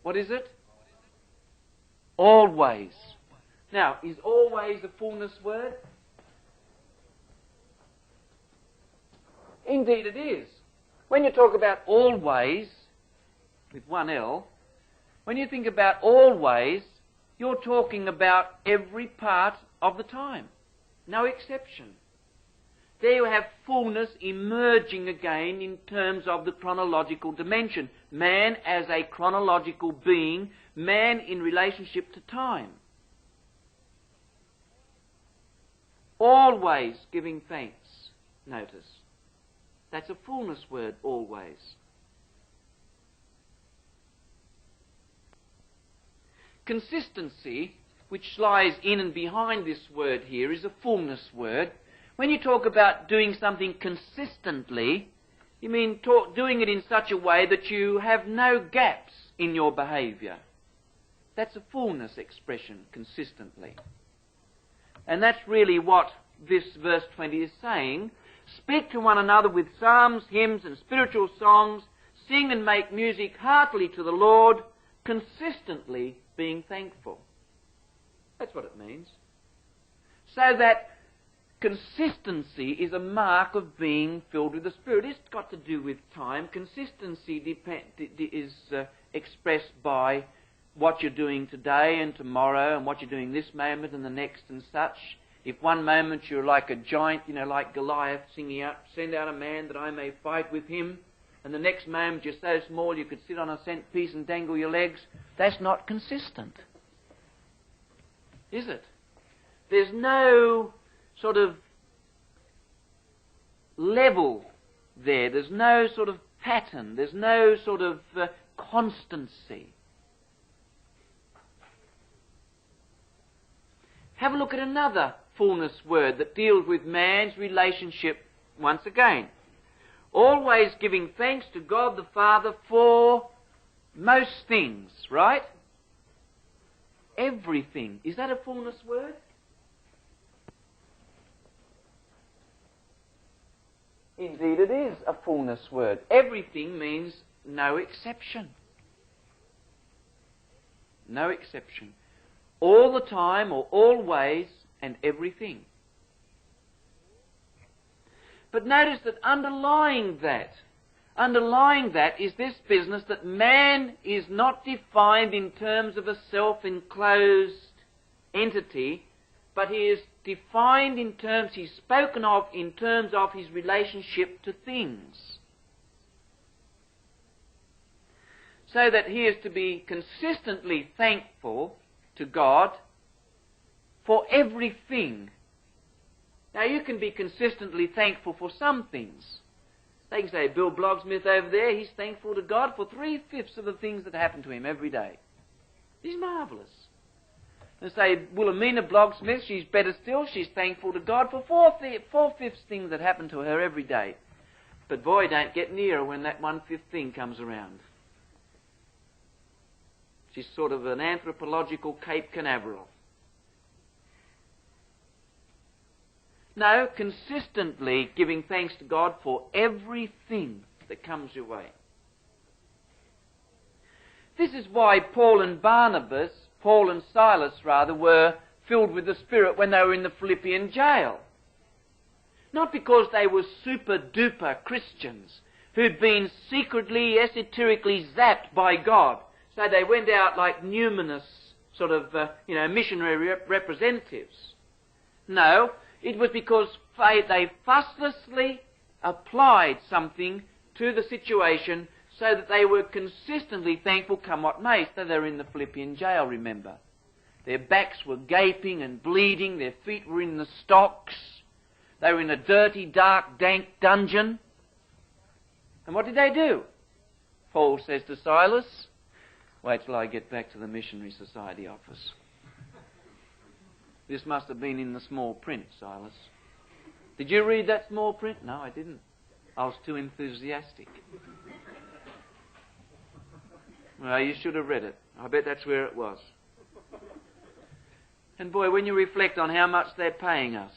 What is it? Always. Now, is always a fullness word? Indeed it is. When you talk about always, with one L, when you think about always, you're talking about every part of the time. No exception. There you have fullness emerging again in terms of the chronological dimension. Man as a chronological being, man in relationship to time. Always giving thanks. Notice. That's a fullness word, always. Consistency, which lies in and behind this word here, is a fullness word. When you talk about doing something consistently, you mean doing it in such a way that you have no gaps in your behaviour. That's a fullness expression, consistently. And that's really what this verse 20 is saying. Speak to one another with psalms, hymns, and spiritual songs. Sing and make music heartily to the Lord, consistently being thankful. That's what it means. So that consistency is a mark of being filled with the Spirit. It's got to do with time. Consistency is expressed by what you're doing today and tomorrow and what you're doing this moment and the next and such. If one moment you're like a giant, like Goliath, singing out, send out a man that I may fight with him, and the next moment you're so small you could sit on a cent piece and dangle your legs, that's not consistent. Is it? There's no sort of level there. There's no sort of pattern. There's no sort of constancy. Have a look at another fullness word that deals with man's relationship once again. Always giving thanks to God the Father for most things, right? Everything. Is that a fullness word? Indeed it is a fullness word. Everything means no exception. No exception. All the time or always and everything. But notice that underlying that is this business that man is not defined in terms of a self-enclosed entity, but he is defined in terms, he's spoken of in terms of his relationship to things. So that he is to be consistently thankful to God for everything. Now you can be consistently thankful for some things. They can say, Bill Blogsmith over there, he's thankful to God for 3/5 of the things that happen to him every day. He's marvellous. They say, Wilhelmina Blogsmith, she's better still, she's thankful to God for 4/5 things that happen to her every day. But boy, don't get near her when that 1/5 thing comes around. She's sort of an anthropological Cape Canaveral. No, consistently giving thanks to God for everything that comes your way. This is why Paul and Silas were filled with the Spirit when they were in the Philippian jail. Not because they were super-duper Christians who'd been secretly, esoterically zapped by God. So they went out like numinous sort of, missionary representatives. No, it was because they fusslessly applied something to the situation so that they were consistently thankful come what may. So they were in the Philippian jail, remember. Their backs were gaping and bleeding, their feet were in the stocks, they were in a dirty, dark, dank dungeon. And what did they do? Paul says to Silas, wait till I get back to the Missionary Society office. This must have been in the small print, Silas. Did you read that small print? No, I didn't. I was too enthusiastic. Well, you should have read it. I bet that's where it was. And boy, when you reflect on how much they're paying us,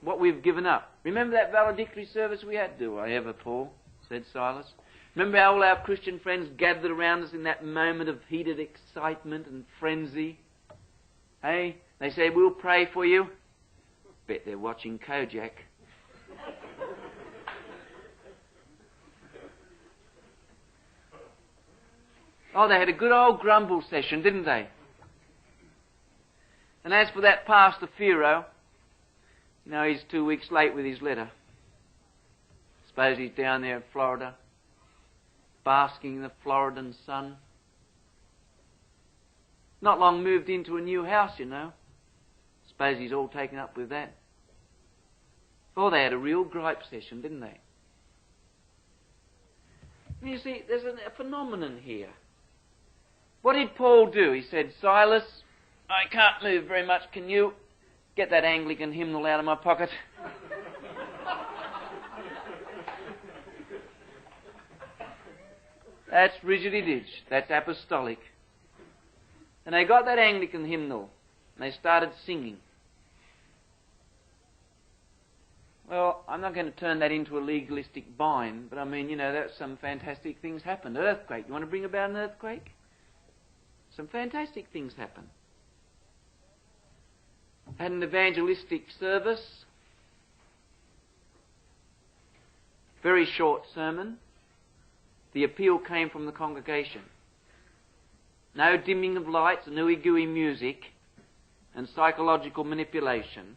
what we've given up. Remember that valedictory service we had? Do I ever, Paul? Said Silas. Remember how all our Christian friends gathered around us in that moment of heated excitement and frenzy? Hey, they said, we'll pray for you. Bet they're watching Kojak. Oh, they had a good old grumble session, didn't they? And as for that Pastor Firo, he's 2 weeks late with his letter. Suppose he's down there in Florida, basking in the Floridan sun. Not long moved into a new house, Suppose he's all taken up with that. Oh, they had a real gripe session, didn't they? And you see, there's a phenomenon here. What did Paul do? He said, Silas, I can't move very much. Can you get that Anglican hymnal out of my pocket? That's rigidity. That's apostolic. And they got that Anglican hymnal, and they started singing. Well, I'm not going to turn that into a legalistic bind, but that's some fantastic things happened. Earthquake. You want to bring about an earthquake? Some fantastic things happen. Had an evangelistic service. Very short sermon. The appeal came from the congregation. No dimming of lights and ooey-gooey music and psychological manipulation.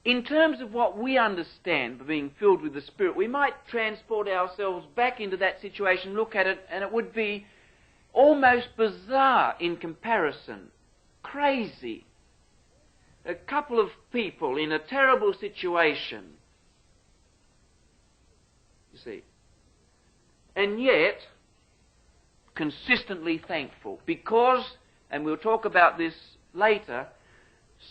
In terms of what we understand by being filled with the Spirit, we might transport ourselves back into that situation, look at it, and it would be almost bizarre in comparison. Crazy. A couple of people in a terrible situation. You see. And yet, consistently thankful. Because, and we'll talk about this later,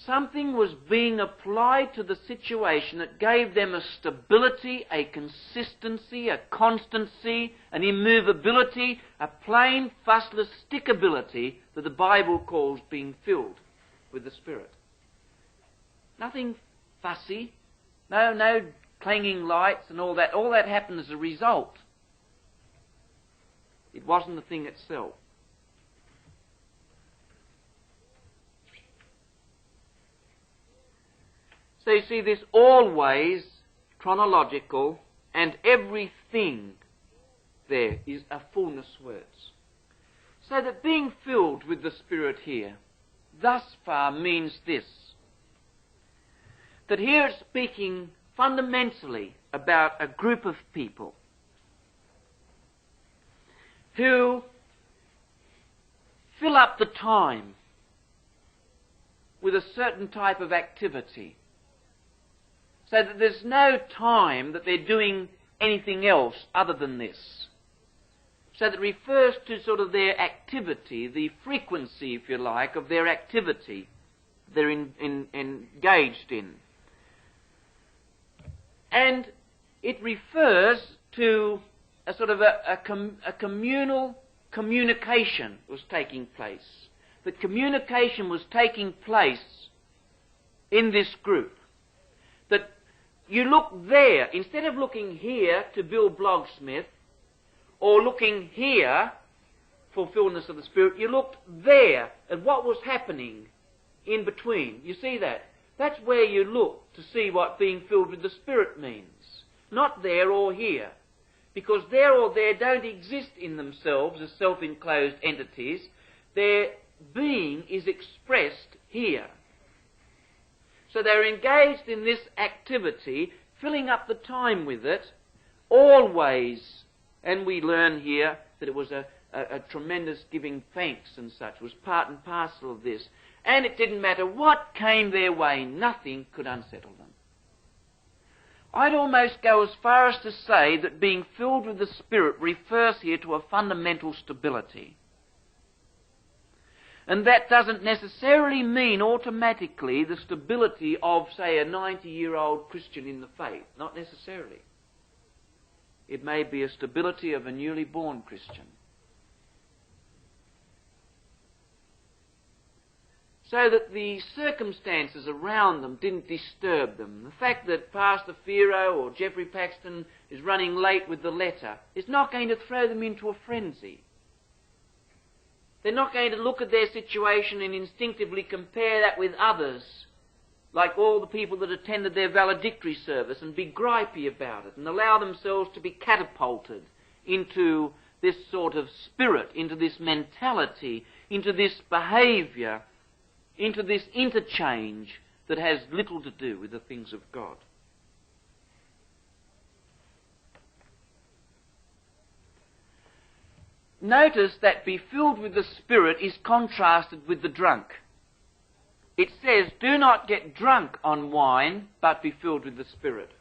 something was being applied to the situation that gave them a stability, a consistency, a constancy, an immovability, a plain, fussless stickability that the Bible calls being filled with the Spirit. Nothing fussy, no clanging lights and all that. All that happened as a result. It wasn't the thing itself. So you see this always chronological, and everything there is a fullness words. So that being filled with the Spirit here, thus far means this. That here it's speaking fundamentally about a group of people who fill up the time with a certain type of activity. So that there's no time that they're doing anything else other than this. So that it refers to sort of their activity, the frequency, if you like, of their activity they're engaged in. And it refers to a sort of a communal communication was taking place. The communication was taking place in this group. That you look there, instead of looking here to Bill Blogsmith, or looking here for fullness of the Spirit, you looked there at what was happening in between. You see that? That's where you look to see what being filled with the Spirit means. Not there or here. Because there or there don't exist in themselves as self-enclosed entities. Their being is expressed here. So they're engaged in this activity, filling up the time with it, always. And we learn here that it was a tremendous giving thanks and such, was part and parcel of this. And it didn't matter what came their way, nothing could unsettle them. I'd almost go as far as to say that being filled with the Spirit refers here to a fundamental stability. And that doesn't necessarily mean automatically the stability of, say, a 90-year-old Christian in the faith. Not necessarily. It may be a stability of a newly born Christian. so that the circumstances around them didn't disturb them. The fact that Pastor Firo or Geoffrey Paxton is running late with the letter is not going to throw them into a frenzy. They're not going to look at their situation and instinctively compare that with others, like all the people that attended their valedictory service, and be gripey about it and allow themselves to be catapulted into this sort of spirit, into this mentality, into this behaviour, into this interchange that has little to do with the things of God. Notice that be filled with the Spirit is contrasted with the drunk. It says, do not get drunk on wine, but be filled with the Spirit.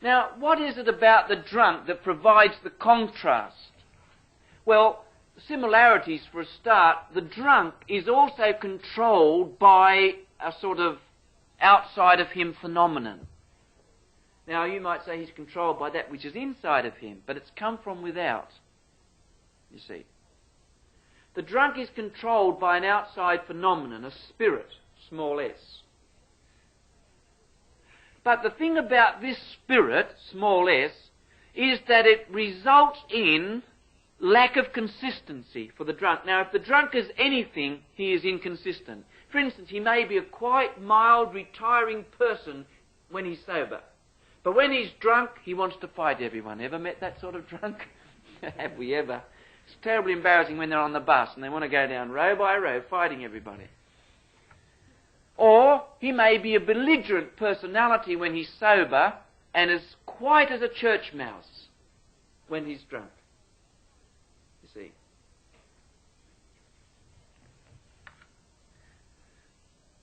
Now, what is it about the drunk that provides the contrast? Well, similarities for a start. The drunk is also controlled by a sort of outside of him phenomenon. Now, you might say he's controlled by that which is inside of him, but it's come from without, you see. The drunk is controlled by an outside phenomenon, a spirit, small s. But the thing about this spirit, small s, is that it results in lack of consistency for the drunk. Now, if the drunk is anything, he is inconsistent. For instance, he may be a quite mild, retiring person when he's sober. But when he's drunk, he wants to fight everyone. Ever met that sort of drunk? Have we ever? It's terribly embarrassing when they're on the bus and they want to go down row by row fighting everybody. Or he may be a belligerent personality when he's sober and as quiet as a church mouse when he's drunk. You see.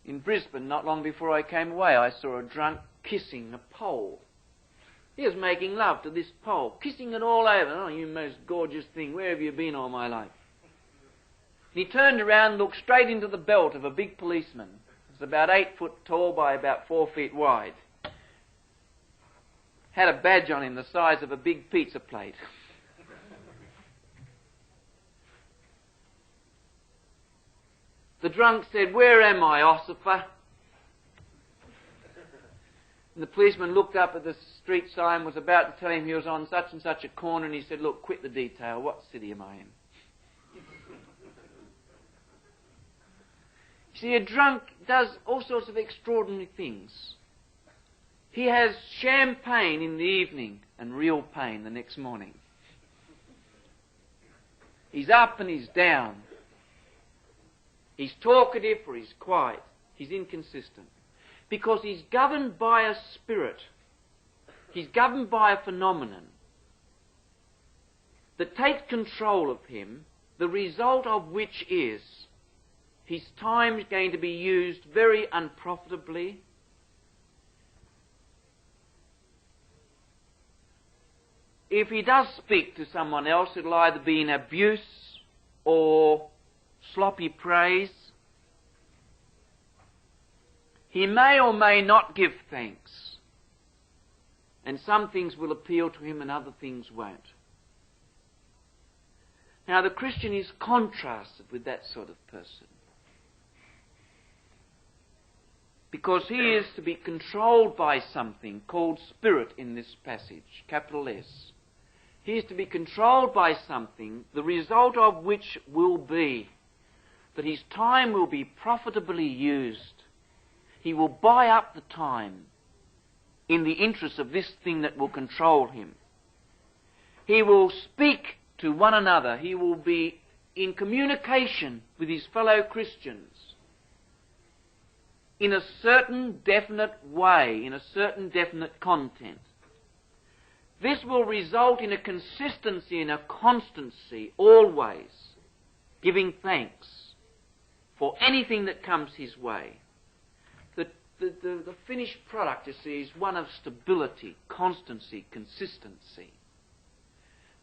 In Brisbane, not long before I came away, I saw a drunk kissing a pole. He was making love to this pole, kissing it all over. Oh, you most gorgeous thing, where have you been all my life? And he turned around and looked straight into the belt of a big policeman. It was about 8 foot tall by about 4 feet wide. Had a badge on him the size of a big pizza plate. The drunk said, "Where am I, Ossifer?" And the policeman looked up at the street sign, was about to tell him he was on such and such a corner, and he said, "Look, quit the detail. What city am I in?" You see, a drunk does all sorts of extraordinary things. He has champagne in the evening and real pain the next morning. He's up and he's down. He's talkative or he's quiet. He's inconsistent. Because he's governed by a spirit. He's governed by a phenomenon that takes control of him, the result of which is his time is going to be used very unprofitably. If he does speak to someone else, it'll either be in abuse or sloppy praise. He may or may not give thanks. And some things will appeal to him and other things won't. Now, the Christian is contrasted with that sort of person. Because he is to be controlled by something called spirit in this passage, capital S. He is to be controlled by something, the result of which will be that his time will be profitably used. He will buy up the time in the interest of this thing that will control him. He will speak to one another. He will be in communication with his fellow Christians in a certain definite way, in a certain definite content. This will result in a consistency and a constancy, always giving thanks for anything that comes his way. The finished product, you see, is one of stability, constancy, consistency.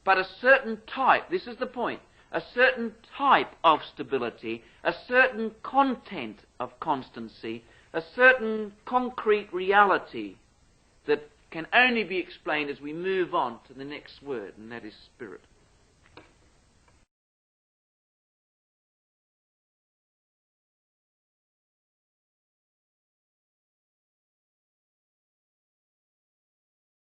But a certain type, this is the point, a certain type of stability, a certain content of constancy, a certain concrete reality that can only be explained as we move on to the next word, and that is spirit.